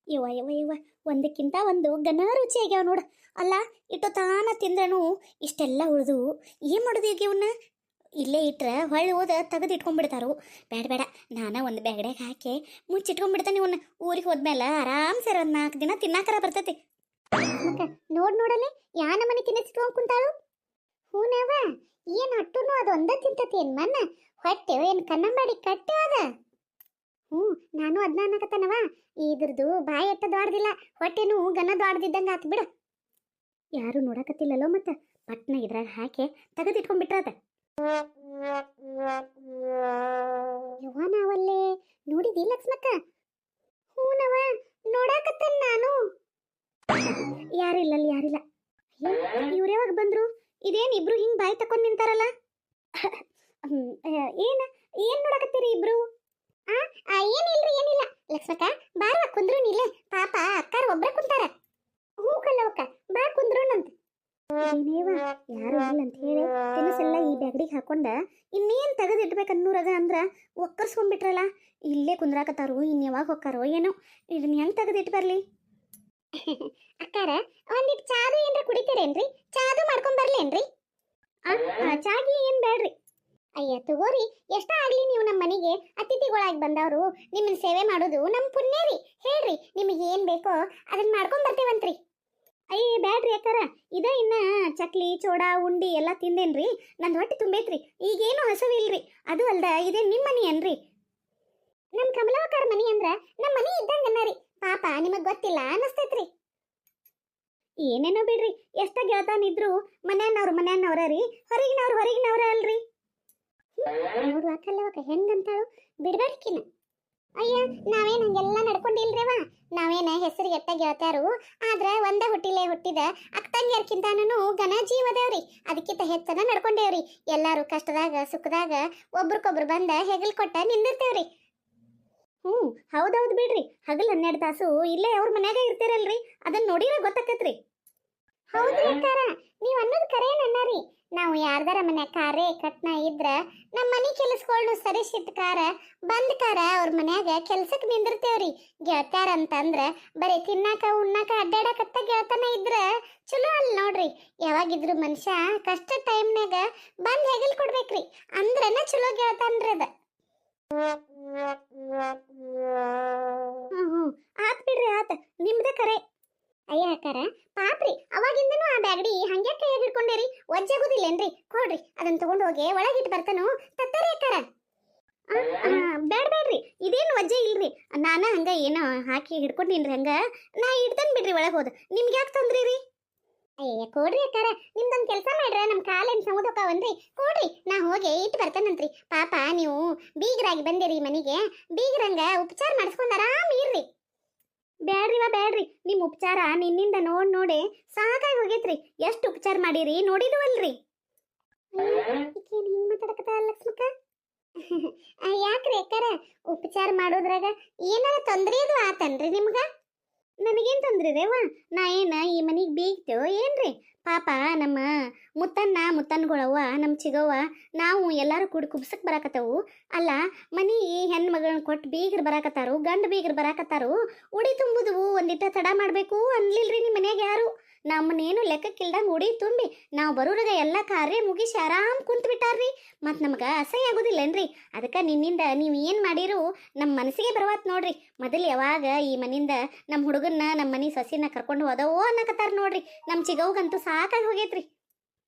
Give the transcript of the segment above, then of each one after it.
ಇವ ಇವ ಇವ ಒಂದಕ್ಕಿಂತ ಒಂದು ಘನ ರುಚಿ ಆಗ್ಯಾವ ನೋಡ. ಅಲ್ಲ, ಇಟ್ಟು ತಾನ ತಿಂದ್ರನು ಇಷ್ಟೆಲ್ಲ ಉಳಿದು ಏನು ಮಾಡೋದು ಈಗ ಇವನ್ನ? ಇಲ್ಲೇ ಇಟ್ರೆ ಹೊಳ್ಳಿ ಹೋದ ತೆಗೆದು ಇಟ್ಕೊಂಡ್ಬಿಡ್ತಾರು. ಬೇಡ ಬೇಡ, ನಾನು ಒಂದು ಬ್ಯಾಗಡ್ಯಾಗ ಹಾಕಿ ಮುಚ್ಚಿಟ್ಕೊಂಡ್ಬಿಡ್ತಾನೆ ಇವನ್ನ. ಊರಿಗೆ ಹೋದ್ಮೇಲೆ ಆರಾಮ್ಸೆ ಒಂದು 4 ದಿನ ತಿನ್ನಾಕರ ಬರ್ತೈತಿ. ನೋಡ್ ನೋಡಲೆ ಯಾ ನಮ್ಮನೆ ತಿನ್ನಿಸ್ಕೊಂಡ್ ಕುಂತಾಳು. ಹೂನವ, ಏನ್ ಹಟ್ಟುನು ಅದೊಂದ ತಿಂತತಿ ಏನ್ ಮನ್ನ ಹೊಟ್ಟೆ ಏನ್ ಕನ್ನಂಬಾಡಿ ಕಟ್ಟೆ ಅದ. ನಾನು ಅದನ್ನ ಅನ್ನಕತ್ತನವ, ಇದ್ರದ್ದು ಬಾಯಿ ಎಟ್ಟ ದೊಡ್ದಿಲ್ಲ, ಹೊಟ್ಟೆನು ಗನ ದೊಡ್ದಿದ್ದಂಗ ಆತ್ ಬಿಡ. ಯಾರು ನೋಡಕತ್ತಿಲ್ಲಲ್ಲೋ, ಮತ್ತ ಪಟ್ನ ಇದ್ರಾಗ ಹಾಕಿ ತೆಗೆದಿಟ್ಕೊಂಡ್ಬಿಟ್ರಾದ. ಯವ್ವ, ನಾವಲ್ಲೇ ನೋಡಿದಿ ಲಕ್ಷ್ಮಕ್ಕ? ಹೂನವ, ನೋಡಾಕತ್ತನ್ ನಾನು. ಯಾರಿಲ್ಲ ಯಾರಿಲ್ಲ. ಇವ್ರು ಯಾವಾಗ ಬಂದ್ರು? ಇದೇನ್ ಇಬ್ರು ಹಿಂಗ್ ಬಾಯಿ ತಕೊಂಡ್ ನಿಂತಾರಲ್ಲ? ಏನ್ ಏನ್ ನೋಡಕತ್ತೀರಿ ಇಬ್ರು? ಏನಿಲ್ರಿ ಏನಿಲ್ಲ ಲಕ್ಷ್ಮಕ್ಕ, ಬಾರ ಕುಂದ್ರು ನಿಲ್ಲೇ. ಪಾಪ ಅಕ್ಕಾರ ಒಬ್ರ ಕುಂತಾರ. ಹೂ ಕಲ್ಲವಕ್ಕ, ಬಾ ಕುಂದ್ರೋಣಂತ. ಏನೇವ ಯಾರು ಇಲ್ಲ ಅಂತ ಹೇಳಿ ತಿನಸೆಲ್ಲ ಈ ಬ್ಯಾಗಡಿಗೆ ಹಾಕೊಂಡ ಇನ್ನೇನ್ ತೆಗೆದಿಡ್ಬೇಕನ್ನೂರದ ಅಂದ್ರ ಒಕ್ಕರ್ಸ್ಕೊಂಡ್ಬಿಟ್ರಲ್ಲ. ಇಲ್ಲೇ ಕುಂದ್ರಾಕತ್ತಾರು, ಇನ್ ಯಾವಾಗ ಹೊಕ್ಕಾರೋ ಏನೋ. ಇದನ್ನ ಹೆಂಗ್ ತೆಗೆದಿಟ್ಟು ಬರ್ಲಿ? ಅಕ್ಕಾರ, ಒಂದಿಟ್ಟು ಚಾದು ಏನ್ರ ಕುಡಿತೀರೇನ್ರಿ? ಚಾದು ಮಾಡ್ಕೊಂಡ್ ಬರ್ಲೇನ್ರಿ? ಚಾಗಿ ಏನ್ ಬೇಡ್ರಿ. ಅಯ್ಯ ತಗೋರಿ, ಎಷ್ಟ ಆಗ್ಲಿ ನೀವು ನಮ್ಮ ಮನೆಗೆ ಅತಿಥಿಗಳಾಗಿ ಬಂದವರು. ನಿಮ್ಮನ್ನ ಸೇವೆ ಮಾಡೋದು ನಮ್ಮ ಪುಣ್ಯ ರೀ. ಹೇಳ್ರಿ, ನಿಮಗೆ ಏನ್ ಬೇಕೋ ಅದನ್ನ ಮಾಡ್ಕೊಂಡ್ ಬರ್ತೇವಂತ್ರಿ. ಅಯ್ಯ ಬ್ಯಾಡ್ರಿ ಅಕ್ಕಾರ, ಇದ ಇನ್ನ ಚಕ್ಲಿ ಚೋಡ ಉಂಡಿ ಎಲ್ಲ ತಿಂದೇನ್ರಿ, ನಂದು ಹೊಟ್ಟೆ ತುಂಬೈತ್ರಿ. ಈಗೇನು ಹಸುವಿಲ್ರಿ. ಅದು ಅಲ್ದ ಇದೇ ನಿಮ್ಮ ಮನಿ ಏನ್ರಿ? ನಮ್ ಕಮಲವಕ್ಕಾರ ಮನಿ ಅಂದ್ರ ನಮ್ಮ ಮನಿ ಇದ್ದಂಗನ್ನರಿ. ಪಾಪ ನಿಮಗ್ ಗೊತ್ತಿಲ್ಲ ಅನಸ್ತೈತ್ರಿ. ಏನೇನೋ ಬಿಡ್ರಿ, ಎಷ್ಟ ಗೆಳತಾನಿದ್ರು ಮನ್ಯಾನವ್ರ ರೀ, ಹೊರಗಿನವ್ರ ಅಲ್ರಿ. ನೋಡು ಅಕ್ಕಲ್ಲವಕ್ಕ ಹೆಂಗಂತಾಳು, ಬಿಡ್ಬೇಡಕಿನ. ಅಯ್ಯ, ನಾವೇನ್ ಹಂಗೆಲ್ಲ ನಡ್ಕೊಂಡಿಲ್ರೇವ. ನಾವೇನ ಹೆಸರಿಗೆ ಎಟ್ಟ ಗೆಳತಾರು, ಆದ್ರ ಒಂದ ಹುಟ್ಟಿದ ಅಕ್ಕಂಗಿಯರ್ಕಿಂತಾನು ಘನ ಜೀವದವ್ರಿ. ಅದಕ್ಕಿಂತ ಹೆಚ್ಚನ ನಡ್ಕೊಂಡೇವ್ರಿ. ಎಲ್ಲಾರು ಕಷ್ಟದಾಗ ಸುಖದಾಗ ಒಬ್ರಿಗೊಬ್ರು ಬಂದ ಹೆಗಲ್ ಕೊಟ್ಟ ನಿಂದಿರ್ತೇವ್ರಿ. ಹೌದೌದು ಬಿಡ್ರಿ, ಹಗಲ್ 12 ತಾಸು ಇಲ್ಲೇ ಅವ್ರ ಮನ್ಯಾಗ ಇರ್ತೀರಲ್ರಿ, ಅದನ್ನ ನೋಡಿರ ಗೊತ್ತಾಕತ್ರಿ. ಹೌದ್ರಿ ಅಕ್ಕಾರ, ನೀವ್ ಅನ್ನೋದು ಕರೇನನ್ನರಿ. ನಾವು ಯಾರ್ದಾರ ಮನ್ಯಾಗ ಕಾರೇ ಕಟ್ನ ಇದ್ರ ನಮ್ಮ ಮನಿ ಕೆಲಸಗಳ್ನು ಸರಿಸಿಟ್ಕಾರ ಬಂದ್ಕಾರ ಅವ್ರ ಮನ್ಯಾಗ ಕೆಲ್ಸಕ್ ನಿಂದಿರ್ತೇವ್ರಿ. ಗೆಳತ್ಯಾರ ಅಂತಂದ್ರ ಬರೀ ತಿನ್ನಾಕ ಉಣ್ಣಾಕ ಅಡ್ಡಾಡಕತ್ತ ಗೆಳತನ ಇದ್ರ ಚಲೋ ಅಲ್ ನೋಡ್ರಿ. ಯಾವಾಗಿದ್ರು ಮನುಷ್ಯ ಕಷ್ಟ ಟೈಮ್ನಾಗ ಬಂದ್ ಹೆಗಲ್ ಕೊಡ್ಬೇಕ್ರಿ, ಅಂದ್ರನ ಚಲೋ ಗೆಳತನ್ರಿ ಅದ. ಆತ್ ಬಿಡ್ರಿ, ಆತ ನಿಮ್ದ ಕರೆ. ಅಯ್ಯ ಅಕ್ಕಾರ, ಪಾಪ್ರಿ, ಅವಾಗಿಂದನು ಆ ಬ್ಯಾಗಡಿ ಹಂಗ್ಯಾ ಕೈಯಾಗ ಹಿಡ್ಕೊಂಡೇರಿ? ಒಜ್ಜಾಗುದಿಲ್ಲೇನ್ರಿ? ಕೊಡ್ರಿ, ಅದನ್ನ ತಗೊಂಡ್ ಹೋಗಿ ಒಳಗಿಟ್ಟು ಬರ್ತಾನು. ತತ್ತಾರಿ ಅಕ್ಕಾರ. ಬ್ಯಾಡ್ರಿ, ಇದೇನು ವಜ್ಜೆ ಇಲ್ರಿ. ನಾನ ಹಂಗ ಏನೋ ಹಾಕಿ ಹಿಡ್ಕೊಂಡಿನ್ರಿ, ಹಂಗ ನಾ ಇಡ್ತೇನೆ ಬಿಡ್ರಿ ಒಳಗೆ ಹೋದ. ನಿಮ್ಗೆ ಯಾಕೆ ತೊಂದ್ರಿ ರೀ? ಅಯ್ಯ ಕೊಡ್ರಿ ಅಕ್ಕಾರ, ನಿಮ್ದೊಂದು ಕೆಲಸ ಮಾಡ್ರ, ನಮ್ಮ ಕಾಲೇನು ಸಮುದಕ್ಕವನ್ರಿ. ಕೊಡ್ರಿ, ನಾ ಹೋಗಿ ಇಟ್ಟು ಬರ್ತೇನಂತ್ರಿ. ಪಾಪ ನೀವು ಬೀಗರಾಗಿ ಬಂದಿರಿ ಮನೆಗೆ, ಬೀಗರಂಗ ಉಪಚಾರ ಮಾಡಿಸ್ಕೊಂಡು ಆರಾಮ್ ಇರ್ರಿ. ಬ್ಯಾಡ್ರಿ, ನಿಮ್ ಉಪಚಾರ ನಿನ್ನಿಂದ ನೋಡಿ ಸಾಕಾಗಿ ಹೋಗೈತ್ರಿ. ಎಷ್ಟು ಉಪಚಾರ ಮಾಡಿರಿ ನೋಡಿದ್ವಲ್ರಿ. ಹಿಂಗ್ ಮಾತಾಡಕತ್ತ ಲಕ್ಷ್ಮಕ್ಕ? ಯಾಕ್ರಿ ಅಕ್ಕಾರ, ಉಪಚಾರ ಮಾಡೋದ್ರಾಗ ಏನಾರ ತೊಂದ್ರೆ ಅದು ಆತನ್ರಿ ನಿಮ್ಗ? ನನಗೇನ್ ತೊಂದ್ರೆ ರೇವಾ? ನಾ ಏನ ಈ ಮನಿಗೆ ಬೀಗ್ತೇವ ಏನ್ರಿ? ಪಾಪ ನಮ್ಮ ಮುತ್ತನ್ಗಳವ್ವ ನಮ್ಮ ಚಿಗವ್ವ ನಾವು ಎಲ್ಲಾರು ಕೂಡಿ ಕುಬ್ಸಕ್ ಬರಾಕತ್ತವು. ಅಲ್ಲ, ಮನಿ ಹೆಣ್ಣು ಮಗಳನ್ನ ಕೊಟ್ಟು ಬೀಗರು ಬರಾಕತ್ತಾರು, ಗಂಡು ಬೀಗರು ಬರಾಕತ್ತಾರು. ಉಡಿ ತುಂಬುದು ಒಂದಿಟ್ಟ ತಡ ಮಾಡಬೇಕು ಅನ್ಲಿಲ್ರಿ ನಿಮ್ಮ ಮನ್ಯಾಗ ಯಾರು? ನಮ್ಮನ್ನೇನು ಲೆಕ್ಕಕ್ಕಿಲ್ದಂಗೆ ಉಡಿ ತುಂಬಿ ನಾವು ಬರೋರಾಗ ಎಲ್ಲ ಕಾರ್ಯ ಮುಗಿಸಿ ಆರಾಮ್ ಕುಂತು ಬಿಟ್ಟಾರ್ರಿ. ಮತ್ತು ನಮ್ಗೆ ಅಸಹ್ಯ ಆಗೋದಿಲ್ಲನ್ರಿ. ಅದಕ್ಕೆ ನಿನ್ನಿಂದ ನೀವು ಏನು ಮಾಡಿರು ನಮ್ಮ ಮನಸ್ಸಿಗೆ ಬರವಾತ್ ನೋಡ್ರಿ. ಮೊದಲು ಯಾವಾಗ ಈ ಮನಿಂದ ನಮ್ಮ ಹುಡುಗನ್ನ ನಮ್ಮ ಮನೆ ಸೊಸಿನ ಕರ್ಕೊಂಡು ಹೋದವೋ ಅನ್ನಕತ್ತಾರ ನೋಡ್ರಿ. ನಮ್ಮ ಚಿಗವ್ಗಂತೂ ಸಾಕಾಗಿ ಹೋಗೈತ್ರಿ.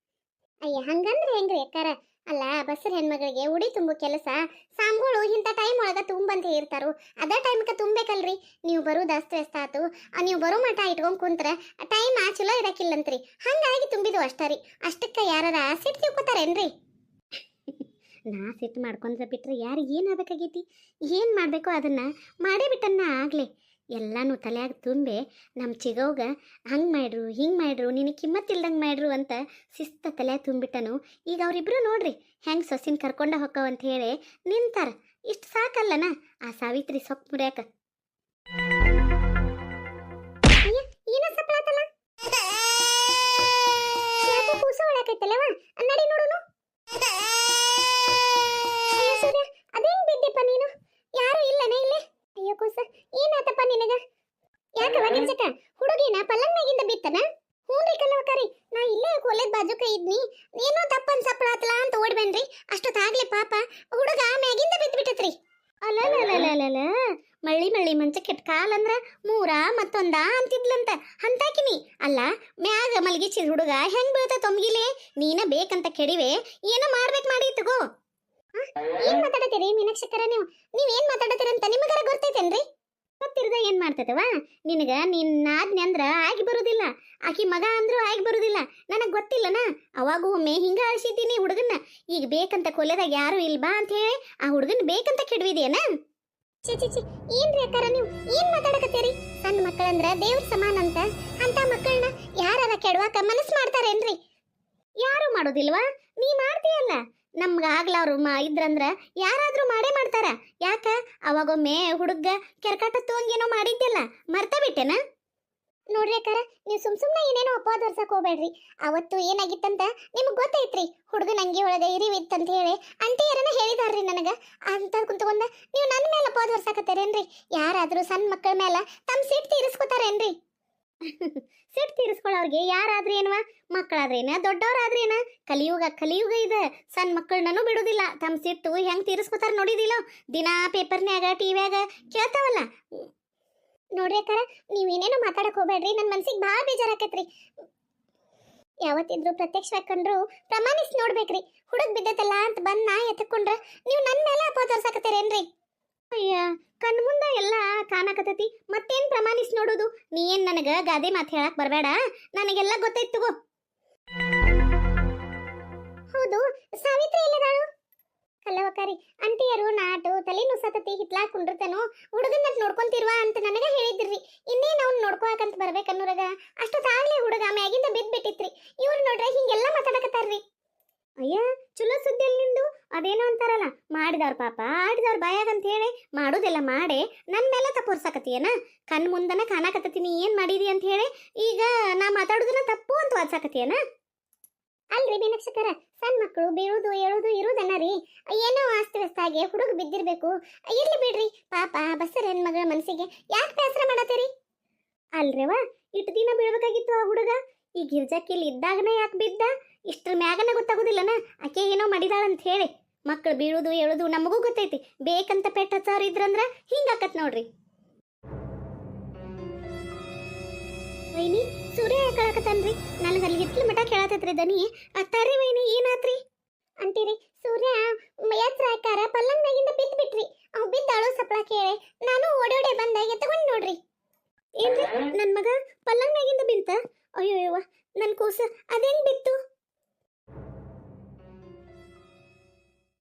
ಅಯ್ಯ, ಹಂಗಂದ್ರೆ ಹೆಂಗ್ರಿ ಅಕ್ಕಾರ? ಅಲ್ಲ, ಬಸ್ಸರ್ ಹೆಣ್ಮಗಳಿಗೆ ಉಡಿ ತುಂಬು ಕೆಲಸ ಸಾಂಬಳು ಇಂಥ ಟೈಮ್ ಒಳಗೆ ತುಂಬಂತ ಇರ್ತಾರು. ಅದ ಟೈಮ್ಗೆ ತುಂಬಬೇಕಲ್ರಿ. ನೀವು ಬರೋದು ಅಸ್ತವ್ಯಸ್ತ ಆತು, ನೀವು ಬರೋ ಮಠ ಇಟ್ಕೊಂಡು ಕುಂತ್ರೆ ಟೈಮ್ ಚಲೋ ಇರಕ್ಕಿಲ್ಲಂತ್ರಿ. ಹಂಗಾಗಿ ತುಂಬಿದು ಅಷ್ಟರಿ. ಅಷ್ಟಕ್ಕೆ ಯಾರ ಸಿಟ್ಟು ತಿಳ್ಕೊತಾರೇನ್ರಿ? ನಾ ಸಿಟ್ಟು ಮಾಡ್ಕೊಂಡ್ರೆ ಬಿಟ್ರೆ ಯಾರಿಗೆ ಏನಾಗಬೇಕಾಗೈತಿ? ಏನು ಮಾಡಬೇಕೋ ಅದನ್ನು ಮಾಡೇ ಬಿಟ್ಟನ್ನ ಆಗಲೇ ಎಲ್ಲನೂ ತಲೆಯಾಗ ತುಂಬೆ ನಮ್ಮ ಚಿಗವ್ಗ ಹಂಗೆ ಮಾಡ್ರು ಹಿಂಗೆ ಮಾಡ್ರು ನಿನಗೆ ಕಿಮ್ಮತ್ತಿಲ್ದಂಗೆ ಮಾಡ್ರು ಅಂತ ಶಿಸ್ತ ತಲೆಯಾಗ ತುಂಬಿಟ್ಟನು. ಈಗ ಅವರಿಬ್ರು ನೋಡ್ರಿ ಹೆಂಗೆ ಸೊಸಿನ ಕರ್ಕೊಂಡ ಹೊಕ್ಕವಂತ ಹೇಳಿ ನಿಂತಾರ. ಇಷ್ಟು ಸಾಕಲ್ಲನ ಆ ಸಾವಿತ್ರಿ ಸೊಪ್ಪು ಮುರಿಯಾಕ. ಏನ ಸಪ್ಲಾತಲ್ಲ ಕೂಸ ಒಳಕೈತಲ್ಲವ, ನಡಿ ನೋಡುನು. ಅದೇನ್ ಬಿದ್ದೆಪ್ಪ ನೀನು? ಯಾರು ಇಲ್ಲನೇ ಇಲ್ಲಿ? ಅಯ್ಯೋ ಕೂಸ, ಏನಾತಪ್ಪ ನಿನಗ? ಯಾಕವ ಗಿರ್ಜಕ್ಕ ಹುಡುಗಿನ ಪಲ್ಲಂಗ್ ಮ್ಯಾಗಿಂದ ಬಿತ್ತನ? ಹ್ಞೂನ್ರಿ ಕಲ್ಲವಕಾರಿ, ನಾ ಇಲ್ಲೇ ಕೊಲೆದ್ ಬಾಜುಕ ಇದ್ನಿ, ಏನೋ ತಪ್ಪನ್ ಸಪ್ಪಳಾತ್ಲ ಅಂತ ಓಡ್ಬನ್ರಿ. ಅಷ್ಟೊತ್ತಾಗ್ಲಿ ಪಾಪ ಹುಡುಗ ಮ್ಯಾಗಿಂದ ಬಿತ್ಬಿಟ್ಟತ್ರಿ. ಅಲ್ಲಲ್ಲಲ್ಲಲ್ಲಲ್ಲ, ಮಳ್ಳಿ ಮಳ್ಳಿ ಮಂಚ ಕೆಟ್ಟ ಕಾಲಂದ್ರ ಮೂರ ಮತ್ತೊಂದ ಅಂತಿದ್ಲಂತ ಅಂತಾಕಿನಿ. ಅಲ್ಲ ಮ್ಯಾಗ ಮಲಗಿಸಿದ ಹುಡುಗ ಹೆಂಗ್ ಬೀಳ್ತ ತೊಮ್ಗಿಲೆ? ನೀನ ಬೇಕಂತ ಕೆಡಿವೆ, ಏನೋ ಮಾಡ್ಬೇಕು ಮಾಡಿ ತಗೋ. ಏನ್ ಮಾತಾಡತ್ತೀರಿ ಮೀನಾಕ್ಷಿಕರ? ನೀವೇನ್ ಮಾತಾಡತ್ತೀರ ಅಂತ ನಿಮಗಾರ ಗೊತ್ತೈತೇನ್ರಿ? ಗೊತ್ತಿರದ ಏನ್ ಮಾಡ್ತೈತವ ನಿನಗ? ನಿನ್ನಾದ್ನೆ ಅಂದ್ರ ಆಗಿ ಬರುದಿಲ್ಲ, ಆಕಿ ಮಗ ಅಂದ್ರೂ ಆಗಿ ಬರುದಿಲ್ಲ. ನನಗ್ ಗೊತ್ತಿಲ್ಲನ? ಅವಾಗೂ ಒಮ್ಮೆ ಹಿಂಗ ಅಳಿಸಿದ್ದೀನಿ ಹುಡುಗನ್ನ. ಈಗ ಬೇಕಂತ ಕೊಲೆದಾಗ ಯಾರು ಇಲ್ಬಾ ಅಂತ ಹೇಳಿ ಆ ಹುಡುಗನ್ ಬೇಕಂತ ಕೆಡವಿದೇನ? ಚಿ ಏನ್ರಿ ಅಕ್ಕಾರ ನೀವು ಏನ್ ಮಾತಾಡಕತ್ತೀರಿ? ಸಣ್ಣ ಮಕ್ಕಳಂದ್ರ ದೇವ್ರ ಸಮಾನ ಅಂತ ಮಕ್ಕಳನ್ನ ಯಾರಾರ ಕೆಡವಾಕ ಮನಸ್ ಮಾಡ್ತಾರೇನ್ರಿ? ಯಾರು ಮಾಡೋದಿಲ್ವಾ? ನೀ ಮಾಡ್ತೀಯಲ್ಲ. ನಮ್ಗ ಆಗ್ಲವ್ರು ಇದ್ರಂದ್ರ ಯಾರಾದ್ರೂ ಮಾಡೇ ಮಾಡ್ತಾರ. ಯಾಕ ಅವಾಗೊಮ್ಮೆ ಹುಡುಗ ಕೆರ್ಕಾಟ ತೋಂಗೇನೋ ಮಾಡಿದ್ಯಲ್ಲ, ಮರ್ತ ಬಿಟ್ಟೆನ? ನೋಡ್ರಿ ಅಕ್ಕಾರ, ನೀವು ಸುಮ್ನೆ ಏನೇನೋ ಅಪವಾದ ಹೊರ್ಸಕ್ ಹೋಗ್ಬೇಡ್ರಿ. ಅವತ್ತು ಏನಾಗಿತ್ತಂತ ನಿಮ್ಗ್ ಗೊತ್ತೈತ್ರಿ. ಹುಡುಗನ ಅಂಗಿ ಒಳಗೆ ಇರಿವಿತ್ತಂತ ಹೇಳಿ ಅಂಟಿಯರನ್ನ ಹೇಳಿದಾರ್ರಿ ನನಗ. ಅಂತ ಕುಂತ್ಕೊಂಡ ನೀವು ನನ್ನ ಮೇಲೆ ಅಪವಾದ ಹೊರ್ಸಾಕತ್ತೀರೇನ್ರಿ? ಯಾರಾದ್ರೂ ಸಣ್ಣ ಮಕ್ಕಳ ಮೇಲೆ ತಮ್ಮ ಸಿಟ್ಟು ತೀರಿಸ್ಕೊತಾರೇನ್ರಿ? ಸಿಟ್ಟು ತೀರಿಸ್ಕೊಳ್ಳೋರ್ಗೆ ಯಾರಾದ್ರೂ ಏನವ? ಮಕ್ಕಳಾದ್ರೇನ ದೊಡ್ಡವ್ರಾದ್ರೇನ? ಕಲಿಯುಗ ಇದೆ. ಸಣ್ಣ ಮಕ್ಕಳನ್ನೂ ಬಿಡುದಿಲ್ಲ. ತಮ್ಮ ಸಿಟ್ಟು ಹೆಂಗ್ ತೀರಿಸ್ಕೊತಾರ ನೋಡಿದಿಲ್ಲ? ದಿನಾ ಪೇಪರ್ನ್ಯಾಗ ಟಿವ್ಯಾಗ ಕೇಳ್ತಾವಲ್ಲ. ನೋಡ್ರಿ ಅಕ್ಕಾರ, ನೀವೇನೇನೋ ಮಾತಾಡಕ್ ಹೋಗ್ಬೇಡ್ರಿ. ನನ್ನ ಮನ್ಸಿಗೆ ಭಾಳ ಬೇಜಾರಾಕೈತ್ರಿ. ಯಾವತ್ತಿದ್ರು ಪ್ರತ್ಯಕ್ಷವಾಗಿ ಕಂಡ್ರು ಪ್ರಮಾಣಿಸಿ ನೋಡ್ಬೇಕ್ರಿ. ಹುಡುಗ್ ಬಿದ್ದೈತಲ್ಲ ಅಂತ ಬಂದ್ ನಾ ಎತ್ತಕೊಂಡ್ರ ನೀವು ನನ್ನ ಮೇಲೆ ಅಪವಾದ ಹೊರ್ಸಾಕತ್ತೀರೇನ್ರಿ? ಅಯ್ಯ, ಕಣ್ ಮುಂದ ಎಲ್ಲ ಕಾಣಕತ್ತೈತಿ, ಮತ್ತೇನ್ ಪ್ರಮಾಣಿಸಿ ನೋಡುದು? ನೀ ಏನ್ ನನಗ ಗಾದೆ ಮಾತು ಹೇಳಕ್ ಬರ್ಬೇಡ, ನನಗೆಲ್ಲ ಗೊತ್ತೈತ್ ತಗೋ. ಹೌದು, ಸಾವಿತ್ರಿ ಎಲ್ಲದಾಳು? ಕಲ್ಲವಕಾರಿ, ಅಂಟಿಯರು ನಾಟು ತಲೆ ನುಸತತಿ ಹಿತ್ಲಾಕ್ ಕುಂಡಿರ್ತೇನೋ ಹುಡುಗನ್ನ ನೋಡ್ಕೊಂತಿರ್ವಾ ಅಂತ ನನಗ ಹೇಳಿದ್ರಿ. ಇನ್ನೇನು ಅವ್ನು ನೋಡ್ಕೋಕಂತ ಬರ್ಬೇಕನ್ನೋರಾಗ ಅಷ್ಟೊತ್ತಾಗ್ಲೇ ಹುಡುಗ ಮ್ಯಾಗಿಂದ ಬಿದ್ಬಿಟ್ಟಿತ್ರಿ. ಇವ್ರು ನೋಡ್ರೆ ಹಿಂಗೆಲ್ಲ ಮಾತಾಡಕತ್ತಾರ್ರಿ. ಅಯ್ಯ, ಚಲೋ ಸುದ್ದಿ ಅಲ್ಲಿ ನಿಂದು. ಅದೇನೋ ಅಂತಾರಲ್ಲ, ಮಾಡಿದವ್ರ ಪಾಪ ಆಡಿದವ್ರ ಬಾಯಾಗ ಅಂತ ಹೇಳಿ ಮಾಡೋದೆಲ್ಲ ಮಾಡೇ ನನ್ ಮೇಲೆ ತಪ್ಪು ಹೊರ್ಸಾಕತ್ತೀಯನ? ಕಣ್ ಮುಂದನ ಕಾಣಕತ್ತೀನಿ ಏನ್ ಮಾಡಿದಿ ಅಂತ ಹೇಳಿ ಈಗ ನಾ ಮಾತಾಡುದನ್ನ ತಪ್ಪು ಅಂತ ವಾದ್ಸಾಕತ್ತೀಯನ? ಅಲ್ರಿ ಮೀನಾಕ್ಷಕರ, ಸಣ್ಣ ಮಕ್ಕಳು ಬೀಳುದು ಏಳುದು ಇರುದನ್ನ ರೀ. ಏನೋ ಅಸ್ತವ್ಯಸ್ತಾಗಿ ಹುಡುಗ ಬಿದ್ದಿರ್ಬೇಕು. ಇರ್ಲಿ ಬಿಡ್ರಿ, ಪಾಪ ಬಸರ ಹೆಣ್ಮಗಳ ಮನಸ್ಸಿಗೆ ಯಾಕೆ ಬೇಸರ ಮಾಡತ್ತೀರಿ? ಅಲ್ರಿವ, ಇಟ್ಟು ದಿನ ಬೀಳ್ಬೇಕಾಗಿತ್ತು ಆ ಹುಡುಗ. ಈ ಗಿರ್ಜಕ್ಕಿಲ್ ಇದ್ದಾಗನ ಯಾಕೆ ಬಿದ್ದ? ಇಷ್ಟ್ರ ಮ್ಯಾಗನ ಗೊತ್ತಾಗುದಿಲ್ಲನ ಆಕೆ ಏನೋ ಮಾಡಿದಾಳಂತ ಹೇಳಿ. ಮಕ್ಕಳು ಬೀಳುದು ಏಳುದು ನಮಗೂ ಗೊತ್ತೈತಿ. ಬೇಕಂತ ಪೆಟ್ಟ ಹಚ್ಚವ್ರು ಇದ್ರಂದ್ರ ಹಿಂಗಾಕತ್ ನೋಡ್ರಿ. ವೈನಿ, ಸೂರ್ಯ ಕಳಕತ್ತನ್ರಿ. ನನಗೆ ಅಲ್ಲಿ ಹಿತ್ಲ ಮಠ ಕೇಳತೈತ್ರಿ ದನಿ. ಅತ್ತಾರಿ ವೈನಿ, ಏನಾತ್ರಿ? ಅಂತೀರಿ ಸೂರ್ಯ ಎತ್ರ ಹಾಕಾರ ಪಲ್ಲಂಗ್ ಮ್ಯಾಗಿಂದ ಬಿದ್ಬಿಟ್ರಿ. ಅವ್ ಬಿದ್ದಾಳು ಸಪ್ಳ ಕೇಳಿ ನಾನು ಓಡೋಡೆ ಬಂದ ಎತ್ತಗೊಂಡ್ ನೋಡ್ರಿ. ಏನ್ರಿ, ನನ್ ಮಗ ಪಲ್ಲಂಗ್ ಮ್ಯಾಗಿಂದ ಬಿಂತ? ಅಯ್ಯೋಯ್ಯವ್ವ, ನನ್ ಕೂಸ ಅದೇಂಗ್ ಬಿತ್ತು?